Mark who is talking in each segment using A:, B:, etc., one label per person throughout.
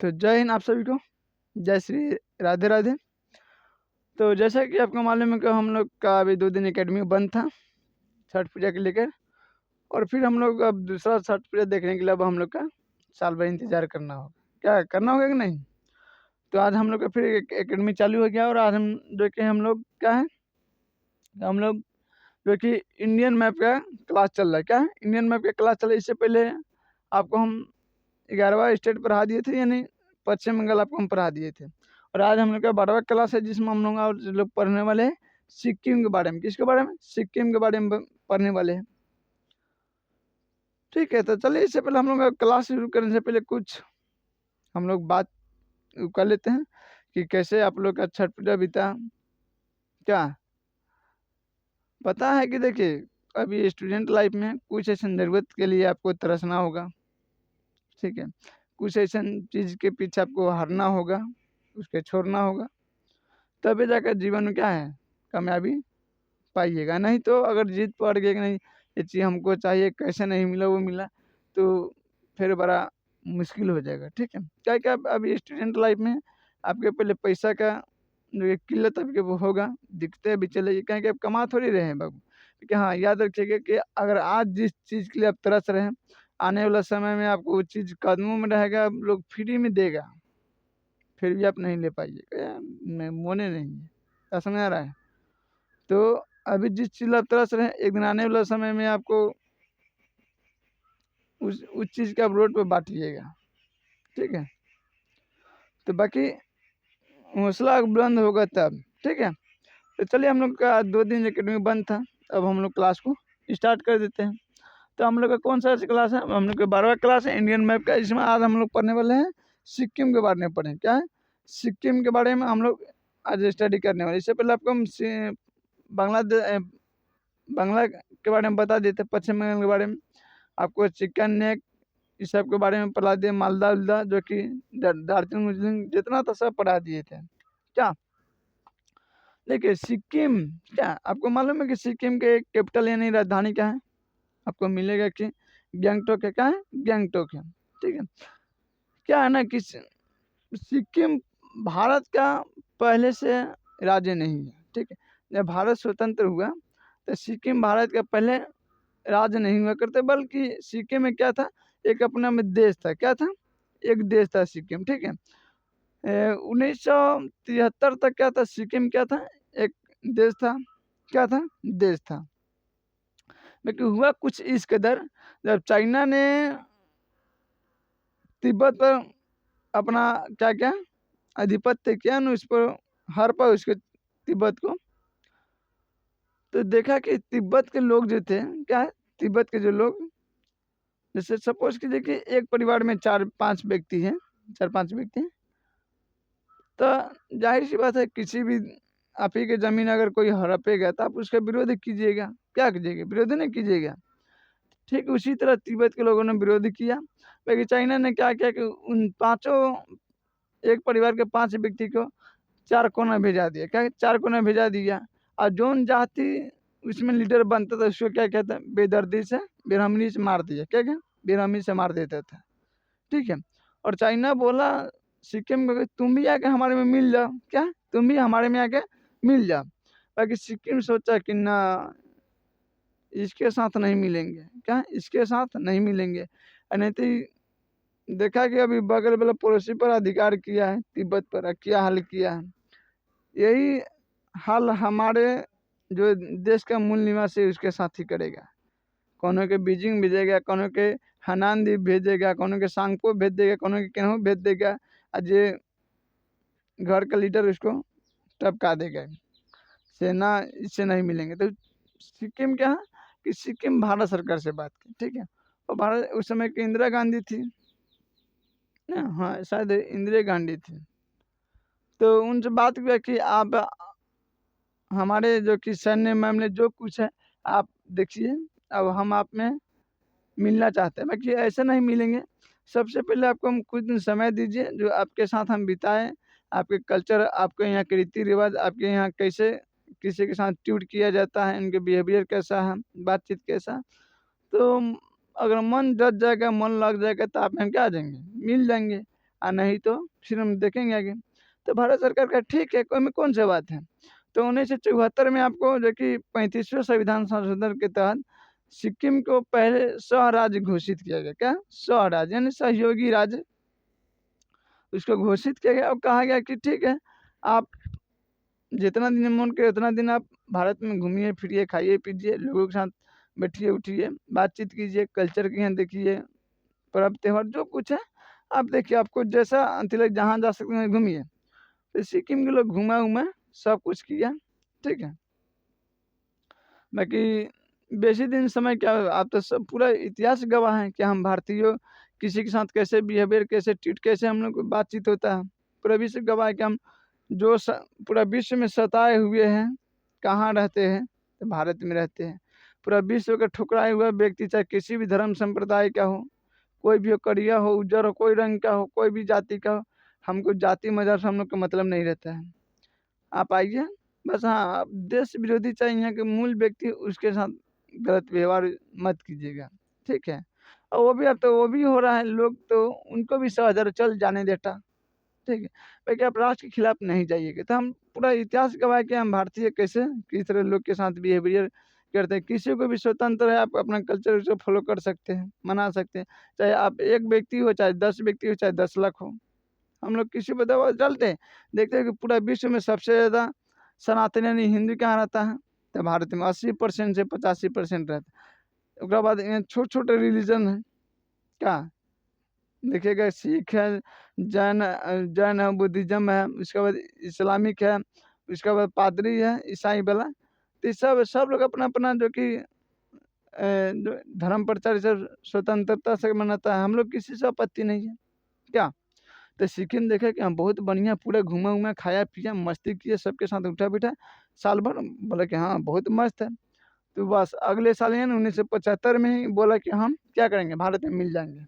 A: तो जय हिंद आप सभी को, जय श्री राधे राधे। तो जैसा कि आपको मालूम है कि हम लोग का अभी 2 दिन एकेडमी बंद था छठ पूजा के लेकर, और फिर हम लोग अब दूसरा छठ पूजा देखने के लिए अब हम लोग का साल भर इंतजार करना होगा। क्या करना होगा कि नहीं? तो आज हम लोग का फिर एकेडमी चालू हो गया, और आज हम जो कि हम लोग क्या है, हम लोग जो कि इंडियन मैप का क्लास चल रहा है। क्या है? इंडियन मैप का क्लास चल रहा है। इससे पहले आपको हम 11वां स्टेट पढ़ा दिए थे, यानी पश्चिम बंगाल आपको हम पढ़ा दिए थे। और आज हम लोग का 12वां क्लास है, जिसमें हम लोग और लोग पढ़ने वाले हैं सिक्किम के बारे में। किसके बारे में? सिक्किम के बारे में पढ़ने वाले हैं। ठीक है, तो चलिए इससे पहले हम लोग का क्लास शुरू करने से पहले कुछ हम लोग बात कर लेते हैं कि कैसे आप लोग का छठ पूजा बीता। क्या पता है कि देखिए, अभी स्टूडेंट लाइफ में कुछ ऐसे ज़रूरत के लिए आपको तरसना होगा। ठीक है, कुछ ऐसा चीज़ के पीछे आपको हारना होगा, उसके छोड़ना होगा, तभी जाकर जीवन में क्या है, कामयाबी पाइएगा। नहीं तो अगर जिद पड़ गई कि नहीं ये चीज़ हमको चाहिए, कैसे नहीं मिला वो मिला, तो फिर बड़ा मुश्किल हो जाएगा। ठीक है, क्या क्या अभी स्टूडेंट लाइफ में आपके पहले पैसा का जो एक किल्लत आपके वो होगा, दिखते भी चले, क्या कि आप कमा थोड़ी रहे हैं बाबू। कि हाँ, याद रखिएगा कि अगर आज जिस चीज़ के लिए आप तरस रहे हैं, आने वाला समय में आपको वो चीज़ कदमों में रहेगा, लोग फ्री में देगा, फिर भी आप नहीं ले पाइएगा। यार मैं मोने नहीं है, क्या समझ आ रहा है? तो अभी जिस चीज़ आप तरस रहे हैं, एक दिन आने वाला समय में आपको उस चीज़ का आप रोड पे बांटिएगा। ठीक है, तो बाकी हौसला बुलंद होगा तब। ठीक है, तो चलिए हम लोग का 2 दिन एकेडमी बंद था, अब हम लोग क्लास को स्टार्ट कर देते हैं। तो हम लोग का कौन सा क्लास है? हम लोग का 12वां क्लास है इंडियन मैप का। इसमें आज हम लोग पढ़ने वाले हैं सिक्किम के बारे में। पढ़ें क्या है? सिक्किम के बारे में हम लोग आज स्टडी करने वाले। इससे पहले आपको हम बांग्लादेश बांग्ला के बारे में बता देते, पश्चिम बंगाल के बारे में आपको चिकन नेक इस सब के बारे में पढ़ा दिए, मालदा उलदा जो कि दार्जिलिंग उर्जिलिंग जितना था सब पढ़ा दिए थे। क्या देखिए, सिक्किम, क्या आपको मालूम है कि सिक्किम के कैपिटल यानी राजधानी क्या है? आपको मिलेगा कि गैंगटोक है। क्या है? गैंगटोक है। ठीक है, क्या है ना कि सिक्किम भारत का पहले से राज्य नहीं है। ठीक है, जब भारत स्वतंत्र हुआ तो सिक्किम भारत का पहले राज्य नहीं हुआ करते, बल्कि सिक्किम में क्या था, एक अपना में देश था। क्या था? एक देश था सिक्किम। ठीक है, 1973 तक क्या था, सिक्किम क्या था, एक देश था। क्या था? देश था। लेकिन हुआ कुछ इस कदर, जब चाइना ने तिब्बत पर अपना क्या क्या आधिपत्य किया ना, उस पर हर पाया उसके तिब्बत को, तो देखा कि तिब्बत के लोग जो थे, क्या है, तिब्बत के जो लोग, जैसे सपोज कीजिए कि एक परिवार में 4-5 व्यक्ति हैं, 4-5 व्यक्ति हैं, तो जाहिर सी बात है किसी भी आप ही की ज़मीन अगर कोई हड़पेगा तो आप उसका विरोध कीजिएगा। क्या कीजिएगा? विरोध नहीं कीजिएगा। ठीक उसी तरह तिब्बत के लोगों ने विरोध किया, लेकिन चाइना ने क्या किया कि उन पाँचों, एक परिवार के 5 व्यक्ति को 4 कोना भेजा दिया। क्या 4 कोना भेजा दिया, और जौन जाति उसमें लीडर बनता था उसको क्या कहता है, बेदर्दी से, बेरहमी से मार दिया। क्या क्या? बेरहमी से मार देता था। ठीक है, और चाइना बोला सिक्किम को कि तुम भी आके हमारे में मिल जाओ। क्या? तुम भी हमारे में आके मिल जाओ। बाकी सिक्किम सोचा कि ना, इसके साथ नहीं मिलेंगे। क्या? इसके साथ नहीं मिलेंगे। नहीं तो देखा कि अभी बगल वाला पड़ोसी पर अधिकार किया है, तिब्बत पर क्या हाल किया है। यही हाल हमारे जो देश का मूल निवासी है उसके साथ ही करेगा। कोनो के बीजिंग भेजेगा, कोनो के हनान द्वीप भेजेगा, कोनो के सांगपो भेज देगा, कोनो के केनहू भेज देगा, और ये घर का लीडर उसको टपका देगा। सेना इससे नहीं मिलेंगे। तो सिक्किम क्या है कि सिक्किम भारत सरकार से बात की। ठीक है, और भारत उस समय की इंदिरा गांधी थी ना, हाँ शायद इंदिरा गांधी थी। तो उनसे बात किया कि आप हमारे जो कि सैन्य मामले जो कुछ है आप देखिए, अब हम आप में मिलना चाहते हैं। बाकी ऐसे नहीं मिलेंगे। सबसे पहले आपको हम कुछ दिन समय दीजिए, जो आपके साथ हम बिताएं, आपके कल्चर, आपके यहाँ के रीति रिवाज, आपके यहाँ कैसे किसी के साथ ट्रीट किया जाता है, इनके बिहेवियर कैसा है, बातचीत कैसा। तो अगर मन जच जाएगा, मन लग जाएगा, तो आप हम क्या आ जाएंगे, मिल जाएंगे। और नहीं तो फिर हम देखेंगे आगे। तो भारत सरकार का ठीक है, कोई में कौन सी बात है। तो 1974 में आपको जो कि 35वें संविधान संशोधन के तहत सिक्किम को पहले स्वराज्य घोषित किया गया। क्या स्वराज्य यानी सहयोगी राज्य उसको घोषित किया गया और कहा गया कि ठीक है, आप जितना दिन मन करे उतना दिन आप भारत में घूमिए फिरिए, खाइए पीजिए, लोगों के साथ बैठिए उठिए, बातचीत कीजिए, कल्चर के यहाँ देखिए, पर्व त्यौहार जो कुछ है आप देखिए, आपको जैसा तिलक जहाँ जा सकते हैं घूमिए। तो सिक्किम के लोग घूमा उमा सब कुछ किया, ठीक है। बाकी बेसी दिन समय क्या, आप तो सब पूरा इतिहास गवाह हैं कि हम भारतीयों किसी के साथ कैसे बिहेवियर, कैसे ट्रीट, कैसे हम लोग को बातचीत होता है, पूरा विश्व गवाह है कि हम जो पूरा विश्व में सताए हुए हैं कहाँ रहते हैं, तो भारत में रहते हैं। पूरा विश्व का ठुकराया हुआ व्यक्ति चाहे किसी भी धर्म संप्रदाय का हो, कोई भी हो, करिया हो, उज्जर हो, कोई रंग का हो, कोई भी जाति का हो, हमको जाति मजहब से हम लोग का मतलब नहीं रहता है। आप आइए बस, हाँ देश विरोधी चाहे यहाँ के मूल व्यक्ति उसके साथ गलत व्यवहार मत कीजिएगा, ठीक है। और वो भी अब तो वो भी हो रहा है, लोग तो उनको भी 100,000 चल जाने देता, ठीक है। बाकी आप राष्ट्र के खिलाफ नहीं जाइएगा। तो हम पूरा इतिहास गवाह कि हम भारतीय कैसे किस तरह लोग के साथ बिहेवियर करते हैं। किसी को भी स्वतंत्र है, आप अपना कल्चर उसे फॉलो कर सकते हैं, मना सकते हैं, चाहे आप एक व्यक्ति हो, चाहे 10 व्यक्ति हो, चाहे 10 लाख हो। हम लोग किसी पर दबाव डालते हैं, देखते हैं कि पूरा विश्व में सबसे ज़्यादा सनातन यानी हिंदू कहाँ रहता है, तो भारत में 80% से 85% रहता है। उसके बाद छोटे छोटे रिलीजन है, क्या देखिएगा, सिख है, जैन है, बुद्धिज़्म है, उसके बाद इस्लामिक है, उसके बाद पादरी है, ईसाई वाला। तो सब लोग अपना अपना जो कि जो धर्म प्रचार सब स्वतंत्रता से मनाता है, हम लोग किसी से आपत्ति नहीं है, क्या। तो सिक्किम देखे कि हम बहुत बढ़िया पूरा घूमा उमा, खाया पिया, मस्ती किए, सबके साथ उठा बैठा साल भर, बोला कि हाँ बहुत मस्त है। तो बस अगले साल है ना 1975 में ही बोला कि हम क्या करेंगे, भारत में मिल जाएंगे।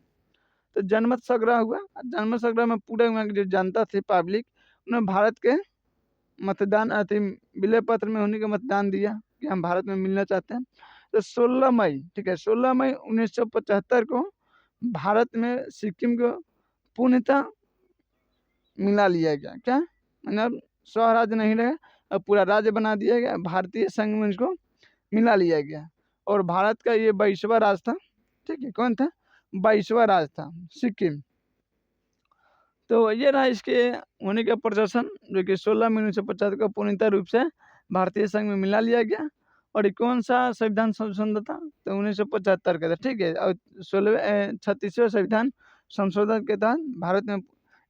A: तो जनमत संग्रह हुआ, जनमत संग्रह में पूरे वहाँ की जो जनता थी पब्लिक, उन्होंने भारत के मतदान अति विलय पत्र में उन्हीं का मतदान दिया कि हम भारत में मिलना चाहते हैं। तो 16 मई, ठीक है, 16 मई 1975 को भारत में सिक्किम को पूर्णतः मिला लिया गया। क्या मतलब स्वराज्य नहीं रहे, अब पूरा राज्य बना दिया गया, भारतीय संघ में इसको मिला लिया गया। और भारत का ये 22वां राज्य था, ठीक है। कौन था? 22वां राज्य था सिक्किम। तो ये रहा इसके होने का प्रदर्शन, जो कि 16 मई 1975 को पूर्णतः रूप से भारतीय संघ में मिला लिया गया। और ये कौन सा संविधान संशोधन था? तो 1975 का था, ठीक है। और 36वें संविधान संशोधन के तहत भारत में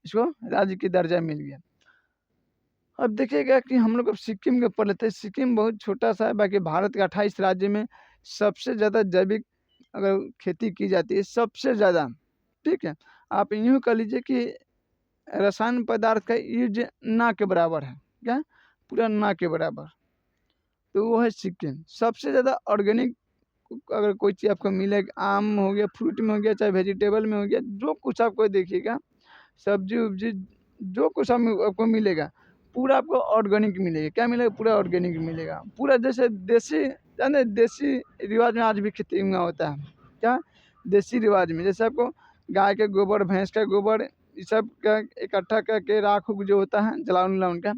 A: इसको राज्य की दर्जा मिल गया। अब देखिएगा कि हम लोग अब सिक्किम के ऊपर लेते हैं। सिक्किम बहुत छोटा सा है, बाकी भारत के 28 राज्य में सबसे ज़्यादा जैविक अगर खेती की जाती है, सबसे ज़्यादा, ठीक है। आप यूँ कह लीजिए कि रसायन पदार्थ का यूज ना के बराबर है, क्या पूरा ना के बराबर। तो वो है सिक्किम। सबसे ज़्यादा ऑर्गेनिक अगर कोई चीज़ आपको मिलेगा, आम हो गया, फ्रूट में हो गया, चाहे वेजिटेबल में हो गया, जो कुछ आपको देखिएगा, सब्जी उब्जी जो कुछ आपको मिलेगा, पूरा आपको ऑर्गेनिक मिलेगा। क्या मिलेगा? पूरा ऑर्गेनिक मिलेगा। पूरा जैसे देसी, जाने देसी रिवाज में आज भी खेती हुआ होता है, क्या देसी रिवाज में, जैसे आपको गाय के गोबर, भैंस का गोबर, ये सब का इकट्ठा करके राख उख जो होता है जलावन उलावन का,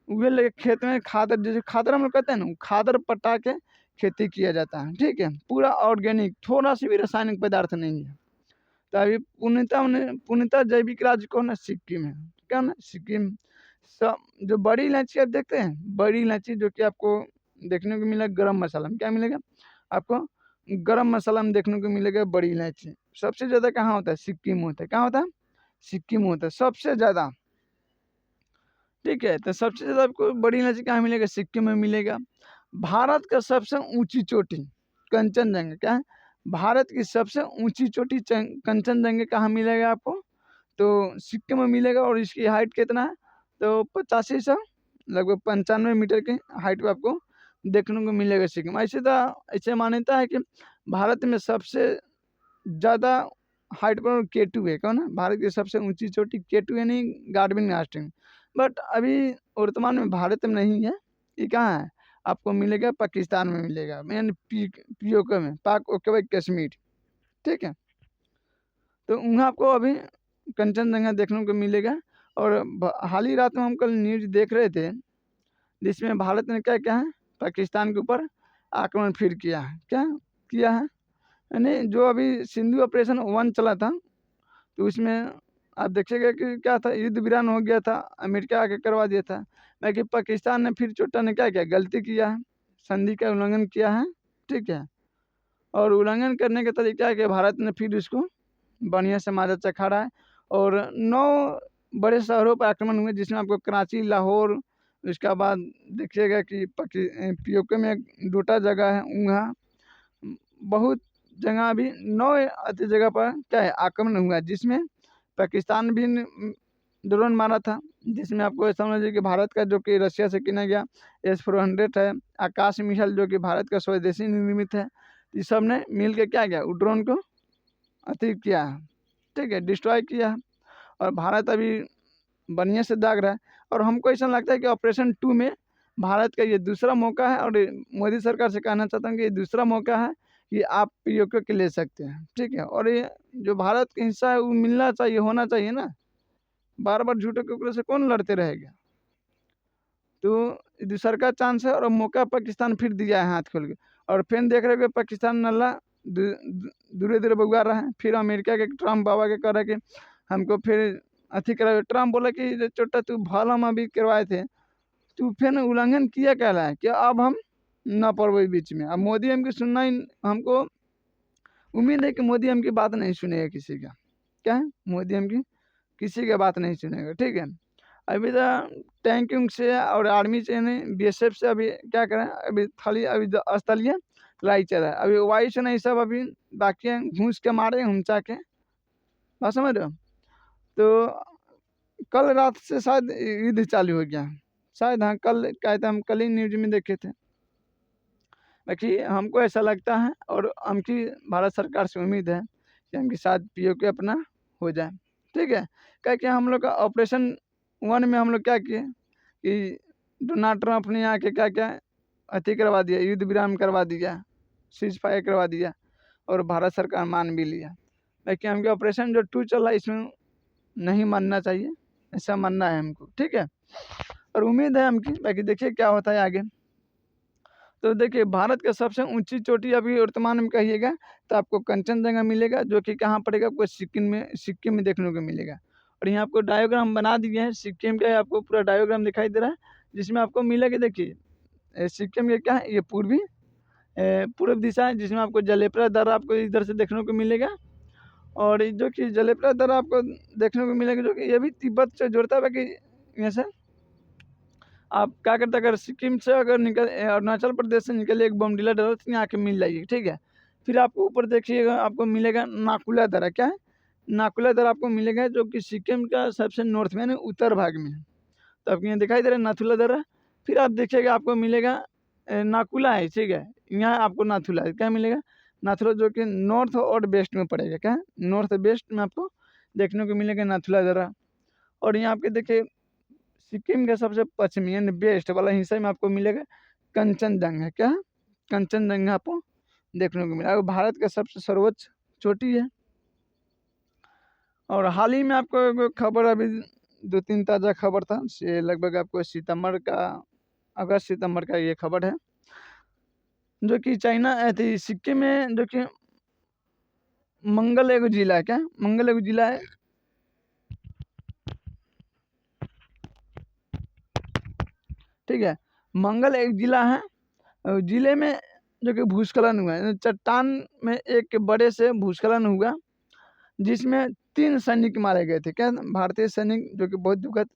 A: वे लेके खेत में खादर, जैसे खादर हम लोग कहते हैं ना, खादर पटा के खेती किया जाता है, ठीक है। पूरा ऑर्गेनिक, थोड़ा सा भी रासायनिक पदार्थ नहीं है। तो अभी पूर्णतः जैविक राज्य कौन है? सिक्किम है। क्या ना, सिक्किम। सब जो बड़ी इलायची आप देखते हैं, बड़ी इलायची जो कि आपको देखने को मिलेगा गरम मसाला में, क्या मिलेगा आपको? गरम मसाला में देखने को मिलेगा बड़ी इलायची। सबसे ज़्यादा कहाँ होता है? सिक्किम होता है। कहाँ होता है? सिक्किम होता है सबसे ज़्यादा, ठीक है। तो सबसे ज़्यादा आपको बड़ी इलायची कहाँ मिलेगा? सिक्किम में मिलेगा। भारत का सबसे ऊंची चोटी कंचनजंगा, क्या है? भारत की सबसे ऊंची चोटी कंचनजंगा कहाँ मिलेगा आपको? तो सिक्किम में मिलेगा। और इसकी हाइट कितना है? तो 85 से लगभग 95 मीटर की हाइट पे आपको देखने को मिलेगा सिक्किम। ऐसे मान्यता है कि भारत में सबसे ज़्यादा हाइट पर K2 है। कौन है? भारत की सबसे ऊंची चोटी K2 यानी गार्डविन आस्टिन। बट अभी वर्तमान में भारत में नहीं है, ये कहाँ है? आपको मिलेगा पाकिस्तान में मिलेगा, यानी POK में, पाक ओके बाई कश्मीर, ठीक है। तो वहाँ आपको अभी कंचनजंगा देखने को मिलेगा। और हाल ही रात में हम कल न्यूज़ देख रहे थे, जिसमें भारत ने क्या किया है, पाकिस्तान के ऊपर आक्रमण फिर किया है। क्या किया है, यानी जो अभी सिंधु ऑपरेशन 1 चला था, तो उसमें आप देखिएगा कि क्या था, युद्ध विराम हो गया था, अमेरिका आके करवा दिया था। बाकी पाकिस्तान ने फिर चोटा ने क्या किया, गलती किया है, संधि का उल्लंघन किया है, ठीक है। और उल्लंघन करने के तरीका है कि भारत ने फिर उसको बढ़िया से मारा चखा रहा है। और 9 बड़े शहरों पर आक्रमण हुए, जिसमें आपको कराची, लाहौर, उसके बाद देखिएगा कि पीओके में एक डोटा जगह है, वहाँ बहुत जगह भी 9 अच्छी जगह पर क्या है आक्रमण हुआ, जिसमें पाकिस्तान भी ड्रोन मारा था, जिसमें आपको समझ लीजिए कि भारत का जो कि रशिया से किना गया S-400 है, आकाश मिसाइल जो कि भारत का स्वदेशी निर्मित है, इस सब ने मिल के क्या किया, ड्रोन को अति किया है, ठीक है, डिस्ट्रॉय किया है। और भारत अभी बढ़िया से दाग रहा है। और हमको ऐसा लगता है कि ऑपरेशन 2 में भारत का ये दूसरा मौका है। और मोदी सरकार से कहना चाहता हूँ कि ये दूसरा मौका है कि आप पीओके के ले सकते हैं, ठीक है। और ये जो भारत का हिस्सा है वो मिलना चाहिए, होना चाहिए ना, बार बार झूठे के ऊपर से कौन लड़ते रहेगा। तो दूसरा का चांस है और मौका पाकिस्तान फिर दिया है हाथ खोल के। और फिर देख रहे हो पाकिस्तान नल्ला दूरे दूरे बगुआ रहा है। फिर अमेरिका के ट्रम्प बाबा के कह रहा है कि हमको फिर अथी करा। ट्रम्प बोला कि चोटा तू भल हम अभी करवाए थे, तू फिर उल्लंघन किया कहला है कि अब हम न पड़ो बीच में। अब मोदी हमकी सुनना ही, हमको उम्मीद है कि मोदी हमकी बात नहीं सुनेगा किसी का। क्या है, मोदी हमकी किसी का बात नहीं सुनेगा, ठीक है। अभी तो टैंकिंग से और आर्मी से नहीं, BSF से अभी क्या करें, अभी खाली अभी स्थलीय लड़ाई चल रहा है। अभी वायु से नहीं, सब अभी बाकी हैं, घूस के मारे हुंचा के, बात समझ रहे हो। तो कल रात से शायद युद्ध चालू हो गया शायद, हाँ कल कहते हम कल ही न्यूज में देखे थे। बाकी हमको ऐसा लगता है और हमकी भारत सरकार से उम्मीद है कि हमके साथ पीओके अपना हो जाए, ठीक है। क्या क्या हम लोग का ऑपरेशन 1 में हम लोग क्या किए कि डोनाल्ड ट्रंप ने आके क्या क्या अति करवा दिया, युद्ध विराम करवा दिया, सीज फायर करवा दिया, और भारत सरकार मान भी लिया। लेकिन हमके ऑपरेशन जो 2 चल रहा है इसमें नहीं मानना चाहिए, ऐसा मानना है हमको, ठीक है। और उम्मीद है हमकी, बाकी देखिए क्या होता है आगे। तो देखिए भारत का सबसे ऊंची चोटी अभी वर्तमान में कहिएगा तो आपको कंचनजंगा मिलेगा, जो कि कहाँ पड़ेगा, आपको सिक्किम में देखने को मिलेगा। और यहाँ आपको डायोग्राम बना दिए हैं सिक्किम का, आपको पूरा डायोग्राम दिखाई दे रहा है, जिसमें आपको मिलेगा। देखिए सिक्किम के क्या है, ये पूर्व दिशा है, जिसमें आपको जलेपरा दर्रा आपको इधर से देखने को मिलेगा। और जो कि जलेपरा दर्रा आपको देखने को मिलेगा, जो कि ये भी तिब्बत से जुड़ता है। बाकी यहाँ से आप क्या करते, अगर सिक्किम से अगर निकल अरुणाचल प्रदेश से निकले एक बमडीला दर्रा, तो यहाँ आके मिल जाइए, ठीक है। फिर आपको ऊपर देखिएगा, आपको मिलेगा नाकुला दर्रा। क्या है, नाकुला दर्रा आपको मिलेगा, जो कि सिक्किम का सबसे नॉर्थ में, उत्तर भाग में है। तो आपको यहाँ दिखाई दे रहा है नाथुला दर्रा। फिर आप देखिएगा आपको मिलेगा नाकुला है, ठीक है। यहाँ आपको नाथुला है, क्या मिलेगा, नाथुला, जो कि नॉर्थ और वेस्ट में पड़ेगा। क्या, नॉर्थ वेस्ट में आपको देखने को मिलेगा नाथुला दर्रा। और यहाँ आपके देखिए सिक्किम के सबसे पश्चिमी यानी वेस्ट वाला हिस्से में आपको मिलेगा कंचनजंगा। क्या, कंचनजंगा आपको देखने को मिलेगा, भारत का सबसे सर्वोच्च चोटी है। और हाल ही में आपको एक खबर, अभी 2-3 ताज़ा खबर था, से लगभग आपको अगस्त सितंबर का ये खबर है, जो कि चाइना थी सिक्किम में, जो कि मंगल एगो जिला है। क्या, मंगल एगो जिला है, ठीक है। मंगल एक जिला है, जिले में जो कि भूस्खलन हुआ है, चट्टान में एक बड़े से भूस्खलन हुआ, जिसमें 3 सैनिक मारे गए थे। क्या, भारतीय सैनिक, जो कि बहुत दुखद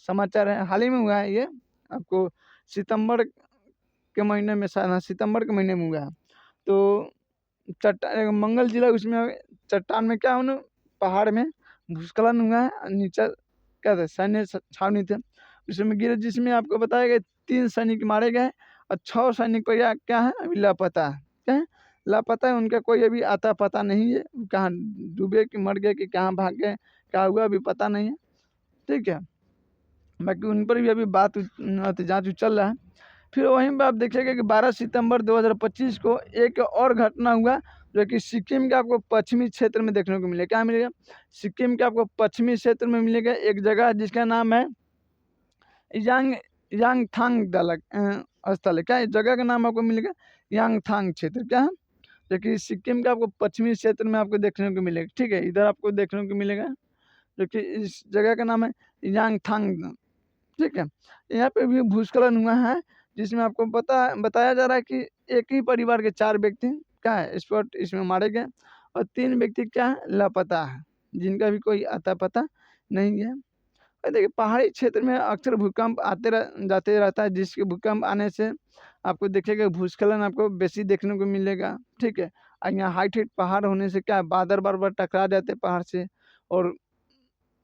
A: समाचार है। हाल ही में हुआ है ये, आपको सितंबर के महीने में, शायद सितंबर के महीने में हुआ है। तो मंगल जिला, उसमें चट्टान में क्या हुआ, पहाड़ में भूस्खलन हुआ है, नीचे क्या था, सैन्य छावनी थे, उसमें गिरे, जिसमें आपको बताया गया 3 सैनिक मारे गए और 6 सैनिक को क्या है, अभी लापता है। क्या है, लापता है, उनका कोई अभी आता पता नहीं है, कहाँ डूबे कि मर गए कि कहाँ भाग गए, क्या हुआ अभी पता नहीं है, ठीक है। बाकी उन पर भी अभी जाँच चल रहा है। फिर वहीं पर आप देखिएगा कि 12 सितंबर 2025 को एक और घटना हुआ, जो कि सिक्किम के आपको पश्चिमी क्षेत्र में देखने को मिलेगा। क्या मिलेगा? सिक्किम के आपको पश्चिमी क्षेत्र में मिलेगा एक जगह जिसका नाम है यांग यांगथांग डालक स्थल है। क्या इस जगह का नाम आपको मिलेगा? यांगथांग क्षेत्र। क्या है? जो कि सिक्किम के आपको पश्चिमी क्षेत्र में आपको देखने को मिलेगा। ठीक है, इधर आपको देखने को मिलेगा, जो कि इस जगह का नाम है यांगथांग। ठीक है, यहाँ पे भी भूस्खलन हुआ है, जिसमें आपको बताया जा रहा है कि एक ही परिवार के 4 व्यक्ति क्या है स्पॉट इसमें मारे गए और 3 व्यक्ति क्या है लापता है, जिनका भी कोई अता पता नहीं है। और देखिए पहाड़ी क्षेत्र में अक्सर भूकंप जाते रहता है, जिसके भूकंप आने से आपको देखिएगा भूस्खलन आपको बेसी देखने को मिलेगा। ठीक है, और यहाँ हाइट पहाड़ होने से क्या बादल बार बार टकरा जाते हैं पहाड़ से, और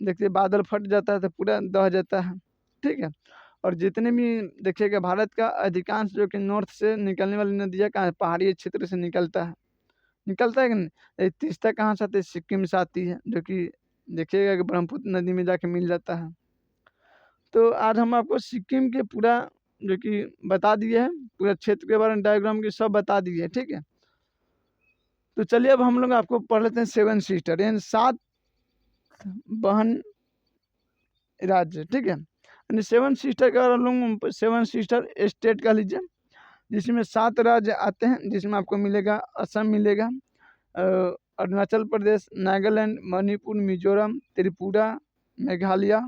A: देखिए बादल फट जाता है तो पूरा दह जाता है। ठीक है, और जितने भी देखिएगा भारत का अधिकांश जो कि नॉर्थ से निकलने वाली नदियाँ कहाँ है? पहाड़ी क्षेत्र से निकलता है कि नहीं? तीस्ता कहाँ से आती है? सिक्किम से आती है, जो कि देखिएगा कि ब्रह्मपुत्र नदी में जाके मिल जाता है। तो आज हम आपको सिक्किम के पूरा जो कि बता दिए हैं, पूरा क्षेत्र के बारे में डायग्राम की सब बता दिए। ठीक है, तो चलिए अब हम लोग आपको पढ़ लेते हैं 7 सिस्टर, यानी 7 बहन राज्य। ठीक है, यानी 7 सिस्टर का हम लोग 7 सिस्टर स्टेट कह लीजिए, जिसमें 7 राज्य आते हैं, जिसमें आपको मिलेगा असम मिलेगा, अरुणाचल प्रदेश, नागालैंड, मणिपुर, मिजोरम, त्रिपुरा, मेघालय।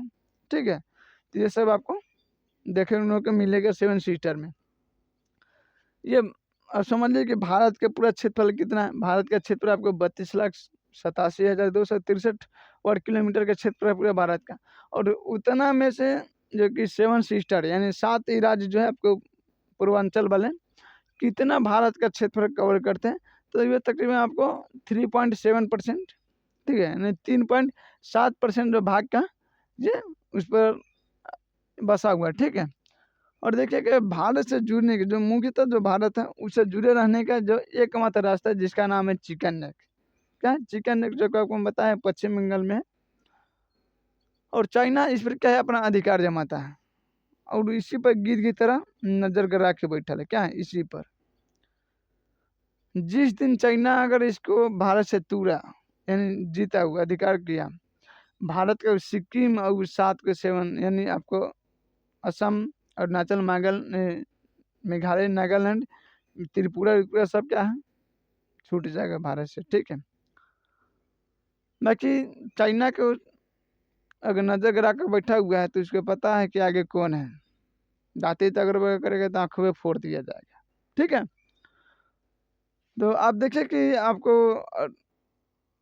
A: ठीक है, तो ये सब आपको देखने को मिलेगा 7 सिस्टर में। ये अब समझ लीजिए कि भारत का पूरा क्षेत्रफल कितना है। भारत का क्षेत्र आपको 32,87,263 वर्ग किलोमीटर का क्षेत्र है पूरे भारत का, और उतना में से जो कि 7 सिस्टर यानी 7 ही राज्य जो है आपको पूर्वांचल वाले कितना भारत का क्षेत्रफल कवर करते हैं, तो ये तकरीबन आपको 3.7%। ठीक है, यानी 3.7% जो भाग का ये उस पर बसा हुआ है। ठीक है, और देखिए कि भारत से जुड़ने के जो मुख्यतः जो भारत है उससे जुड़े रहने का जो एकमात्र रास्ता है, जिसका नाम है चिकन नेक। क्या है? चिकन नेक, जो कि आपको बताया पश्चिम बंगाल में है, और चाइना इस पर क्या है अपना अधिकार जमाता है, और इसी पर गिद्ध की तरह नजर गड़ा के बैठा है। क्या है? इसी पर जिस दिन चाइना अगर इसको भारत से तोड़ा यानी जीता हुआ अधिकार किया, भारत का सिक्किम और 7 के 7 यानी आपको असम, अरुणाचल, मेघालय, नागालैंड, त्रिपुरा सब क्या है छूट जाएगा भारत से। ठीक है, बाकी चाइना को अगर नजर गिरा कर बैठा हुआ है तो उसको पता है कि आगे कौन है, दाते तक अगर करेगा तो आंखों में फोड़ दिया जाएगा। ठीक है, तो आप देखिए कि आपको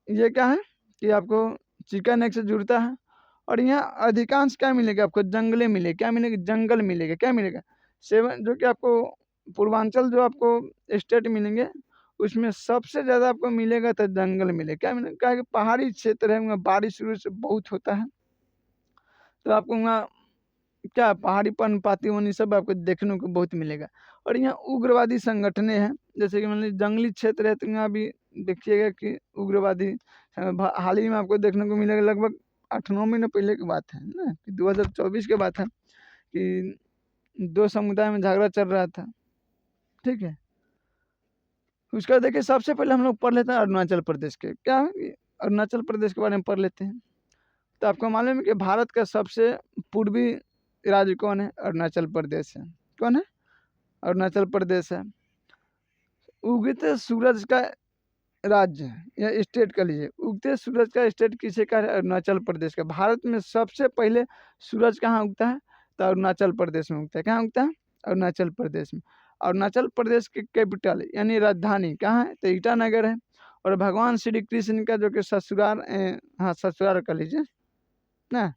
A: ये क्या है कि आपको चिकन एग से जुड़ता है, और यहाँ अधिकांश क्या मिलेगा आपको? जंगले मिले। क्या मिलेगा? जंगल मिलेगा। क्या मिलेगा? 7 जो कि आपको पूर्वांचल जो आपको स्टेट मिलेंगे उसमें सबसे ज़्यादा आपको मिलेगा तो जंगल मिलेगा। क्या मिलेगा? क्या है कि पहाड़ी क्षेत्र है, वहाँ बारिश शुरू से बहुत होता है, तो आपको वहाँ क्या पहाड़ीपन पाती वनी सब आपको देखने को बहुत मिलेगा। और यहाँ उग्रवादी संगठनें हैं, जैसे कि मान लीजिए जंगली क्षेत्र है तो यहाँ भी देखिएगा कि उग्रवादी हाल ही में आपको देखने को मिलेगा। लगभग 8-9 महीने पहले की बात है ना, कि 2024 की बात है कि 2 समुदाय में झगड़ा चल रहा था। ठीक है, उसका देखिए सबसे पहले हम लोग पढ़ लेते हैं अरुणाचल प्रदेश के। क्या है कि अरुणाचल प्रदेश के बारे में पढ़ लेते हैं। तो आपको मालूम है कि भारत का सबसे पूर्वी राज्य कौन है? अरुणाचल प्रदेश है। कौन है? अरुणाचल प्रदेश है। उगते सूरज का राज्य है या स्टेट कह लीजिए। उगते सूरज का स्टेट किसे कहा है? अरुणाचल प्रदेश का। भारत में सबसे पहले सूरज कहाँ उगता है? तो अरुणाचल प्रदेश में उगता है। कहाँ उगता है? अरुणाचल प्रदेश में। अरुणाचल प्रदेश की कैपिटल यानी राजधानी कहाँ है? तो ईटानगर है। और भगवान श्री कृष्ण का जो कि ससुराल हाँ ससुराल कह लीजिए ना,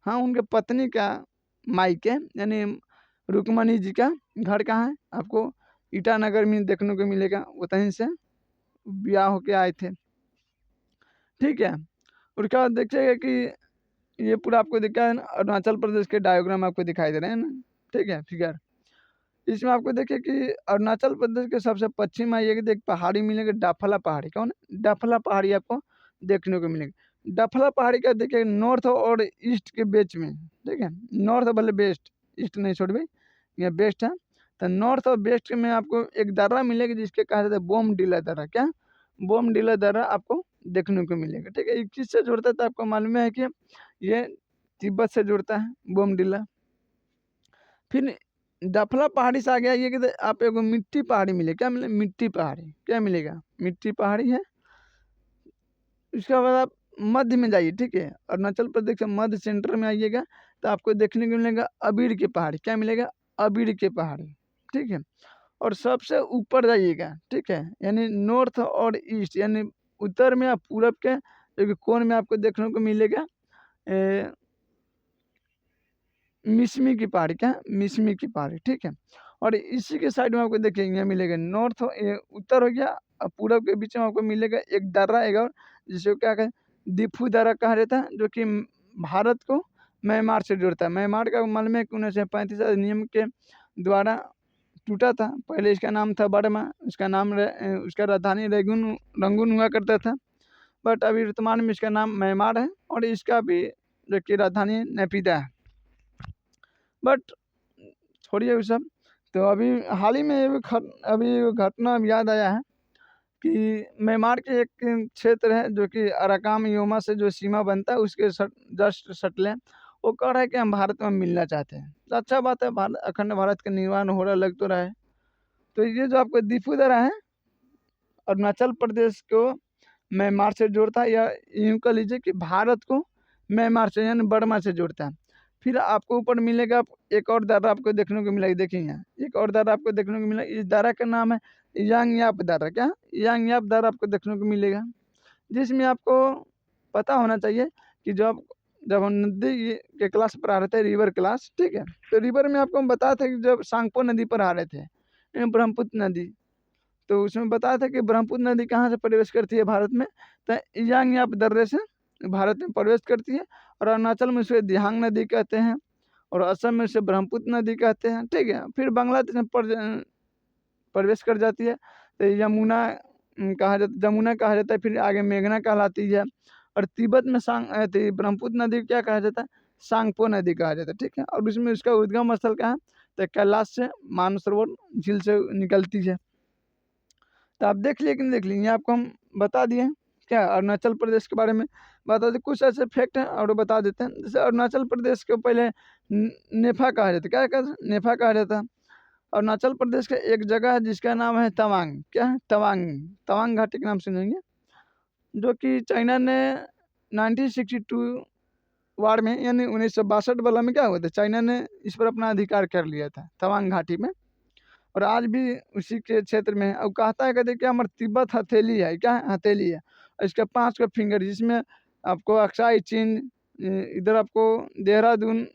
A: हाँ उनके पत्नी का मायके यानी रुक्मणी जी का घर कहाँ है? आपको ईटानगर में देखने को मिलेगा, वहीं से ब्याह होके आए थे। ठीक है, उसके बाद देखिएगा कि ये पूरा आपको दिखा है ना, अरुणाचल प्रदेश के डायग्राम आपको दिखाई दे रहे हैं ना। ठीक है, फिगर इसमें आपको देखिए कि अरुणाचल प्रदेश के सबसे पश्चिम में आइएगा तो एक पहाड़ी मिलेगी डाफला पहाड़ी। कौन है? डाफला पहाड़ी आपको देखने को मिलेगी। डाफला पहाड़ी का देखिए नॉर्थ और ईस्ट के बीच में। ठीक है, नॉर्थ भले बेस्ट, ईस्ट नहीं छोड़ भाई, ये बेस्ट है। तो नॉर्थ और वेस्ट में आपको एक दर्रा मिलेगी जिसके कहा जाता है बोमडिला दर्रा। क्या? बोमडिला दर्रा आपको देखने को मिलेगा। ठीक है, ये किससे जुड़ता है तो आपको मालूम है कि ये तिब्बत से जुड़ता है बोमडिला। फिर डफला पहाड़ी से आगे आइए कि आप एगो मिट्टी पहाड़ी मिले, क्या मिले? मिट्टी पहाड़ी। क्या मिलेगा? मिट्टी पहाड़ी है। इसके बाद आप मध्य में जाइए, ठीक है, अरुणाचल प्रदेश के मध्य सेंटर में आइएगा तो आपको देखने को मिलेगा अबीर की पहाड़ी। क्या मिलेगा? अबीर की पहाड़ी। ठीक है, और सबसे ऊपर जाइएगा, ठीक है, यानी नॉर्थ और ईस्ट यानी उत्तर में या पूरब के एक कोण में आपको देखने को मिलेगा मिसमी की पहाड़ी। क्या? मिसमी की पहाड़ी। ठीक है, और इसी के साइड में आपको देखिए यहाँ मिलेगा नॉर्थ, उत्तर हो गया और पूरब के बीच में आपको मिलेगा एक दर्रा, एक और जिसको क्या कहें दिफू दर्रा कहा जाता है, जो कि भारत को म्यांमार से जोड़ता है। म्यांमार का मालूम है कि 1935 अधिनियम के द्वारा टूटा था। पहले इसका नाम था बर्मा, उसका राजधानी रंगून हुआ करता था, बट अभी वर्तमान में इसका नाम म्यांमार है और इसका भी जो कि राजधानी नेपिदा है। बट छोड़िए वो सब। तो अभी हाल ही में अभी घटना याद आया है कि म्यांमार के एक क्षेत्र है जो कि अराकाम योमा से जो सीमा बनता है उसके जस्ट सटले वो कह रहा है कि हम भारत में मिलना चाहते हैं। तो अच्छा बात है, भारत अखंड भारत का निर्माण हो रहा लग तो रहा है। तो ये जो आपको दिफू दर्रा है अरुणाचल प्रदेश को म्यांमार से जोड़ता है, या यूँ कह लीजिए कि भारत को म्यांमार से यानी बर्मा से जोड़ता है। फिर आपको ऊपर मिलेगा एक और दर्रा आपको देखने को मिलेगा। देखिए यहाँ एक और दर्रा आपको देखने को मिलेगा, इस दर्रा का नाम है यांगयाप दर्रा। क्या? यांगयाप दर्रा आपको देखने को मिलेगा, जिसमें आपको पता होना चाहिए कि जब हम नदी के क्लास पर आ रहे थे, रिवर क्लास, ठीक है, तो रिवर में आपको हम बताया था कि जब सांगपो नदी पर आ रहे थे, ब्रह्मपुत्र नदी, तो उसमें बताया था कि ब्रह्मपुत्र नदी कहाँ से प्रवेश करती है भारत में, तो यांगयाप दर्रे से भारत में प्रवेश करती है। और अरुणाचल में उसे दिहांग नदी कहते हैं और असम में उसे ब्रह्मपुत्र नदी कहते हैं। ठीक है, फिर बांग्लादेश में प्रवेश कर जाती है तो जमुना जमुना कहा जाता है, फिर आगे मेघना कहलाती है। और तिब्बत में ब्रह्मपुत्र नदी क्या कहा जाता है? सांगपो नदी कहा जाता है। ठीक है, और उसमें उसका उद्गम स्थल कहाँ है? तो कैलाश से मानसरोवर झील से निकलती है। तो आप देख लिए कि नहीं देख लिए, यहाँ आपको हम बता दिए क्या अरुणाचल प्रदेश के बारे में बता दें। कुछ ऐसे फैक्ट हैं और बता देते हैं। जैसे अरुणाचल प्रदेश को पहले नेफा कहा जाता, क्या कहते? नेफा कहा जाता। अरुणाचल प्रदेश का एक जगह है जिसका नाम है तवांग। क्या है? तवांग। तवांग घाटी के नाम सुनेंगे, जो कि चाइना ने 1962 वार में यानी 1962 वाला में क्या हुआ था, चाइना ने इस पर अपना अधिकार कर लिया था तवांग घाटी में, और आज भी उसी के क्षेत्र में है। और कहता है कहते क्या हमारे तिब्बत हथेली है। क्या है? हथेली है। और इसका 5 का फिंगर, जिसमें आपको अक्साई चीन, इधर आपको देहरादून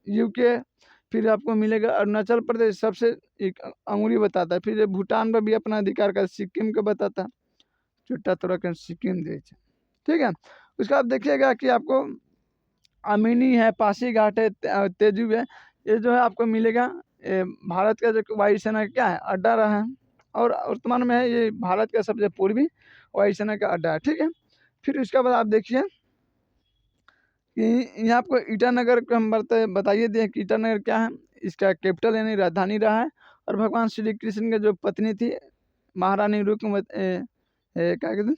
A: यूके, फिर आपको मिलेगा अरुणाचल प्रदेश सबसे एक अंगुली बताता है। फिर ये भूटान पर भी अपना अधिकार का, सिक्किम का बताता, छुट्टा तोड़ा कर सिक्किम दे। ठीक है, उसका आप देखिएगा कि आपको अमिनी है, पासी घाट है, तेजू है, ये जो है आपको मिलेगा भारत का जो वायुसेना का क्या है अड्डा रहा है, और वर्तमान में है ये भारत का सबसे पूर्वी वायुसेना का अड्डा है। ठीक है, फिर उसके बाद आप देखिए कि यहाँ आपको ईटानगर को हम बताइए दिए कि ईटानगर क्या है, इसका कैपिटल यानी राजधानी रहा है। और भगवान श्री कृष्ण की जो पत्नी थी महारानी क्या कहते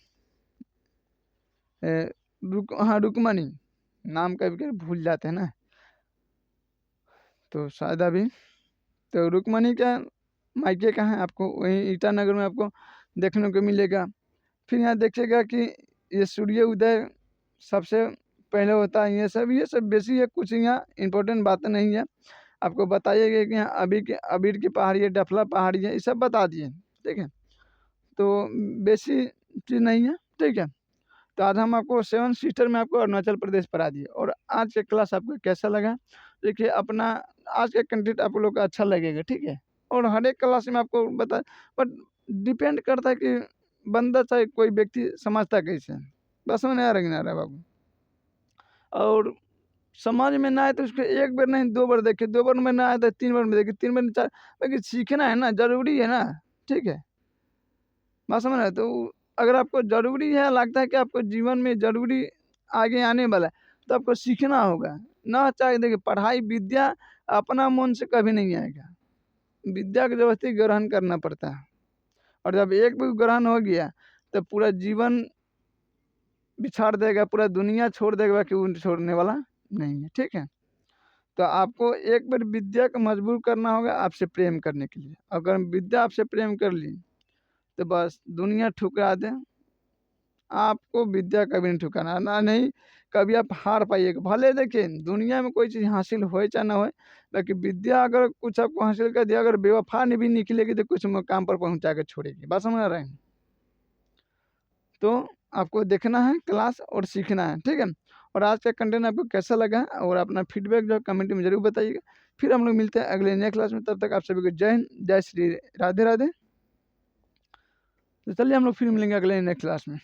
A: रुक्मणी, नाम कभी भूल जाते हैं ना, तो शायद अभी तो रुक्मणी का मायके कहाँ है आपको वहीं ईटानगर में आपको देखने को मिलेगा। फिर यहाँ देखिएगा कि ये सूर्य उदय सबसे पहले होता है। ये सब बेसी है, कुछ यहाँ इंपॉर्टेंट बातें नहीं है। आपको बताइएगा कि यहाँ अबीर की पहाड़ी है, डफला पहाड़ी है, ये सब बता दिए। ठीक है, तो बेसी चीज़ नहीं है। ठीक है, तो आज हम आपको 7 सिस्टर में आपको अरुणाचल प्रदेश पढ़ा दिए। और आज का क्लास आपको कैसा लगा? देखिए अपना आज का कंटेंट आप लोग का अच्छा लगेगा। ठीक है, और हर एक क्लास में आपको बता, बट डिपेंड करता है कि बंदा चाहे कोई व्यक्ति समझता कैसे है। बस में नया रंग रहा बाबू, और समझ में ना आए तो उसको एक बार नहीं 2 बार देखे, 2 बार में ना आए तो 3 बार में देखे, 3 बार में 4, बाकी सीखना है ना, ज़रूरी है ना। ठीक है, बात समझ रहे? तो अगर आपको ज़रूरी है, लगता है कि आपको जीवन में ज़रूरी आगे आने वाला है, तो आपको सीखना होगा ना। चाहे देखिए पढ़ाई विद्या अपना मन से कभी नहीं आएगा, विद्या को ज़बरदस्ती ग्रहण करना पड़ता है। और जब एक भी ग्रहण हो गया तो पूरा जीवन बिछाड़ देगा, पूरा दुनिया छोड़ देगा कि वो छोड़ने वाला नहीं है, ठीक है। तो आपको एक बार विद्या को मजबूर करना होगा आपसे प्रेम करने के लिए। अगर विद्या आपसे प्रेम कर ली तो बस दुनिया ठुकरा दे, आपको विद्या कभी नहीं ठुकाना ना, नहीं कभी आप हार पाइएगा। भले देखिए दुनिया में कोई चीज़ हासिल होए चाहे ना होए, लेकिन विद्या अगर कुछ आपको हासिल कर दिया, अगर बेवफा नहीं भी निकलेगी तो कुछ मुकाम पर पहुंचा के छोड़ेगी। बात समझ रहे हैं? तो आपको देखना है क्लास और सीखना है, ठीक है। और आज का कंटेंट आपको कैसा लगा और अपना फीडबैक जो है कमेंट में जरूर बताइएगा। फिर हम लोग मिलते हैं अगले नए क्लास में, तब तक आप सभी को जय हिंद, जय श्री राधे राधे। तो चलिए हम लोग फिर मिलेंगे अगले नए क्लास में।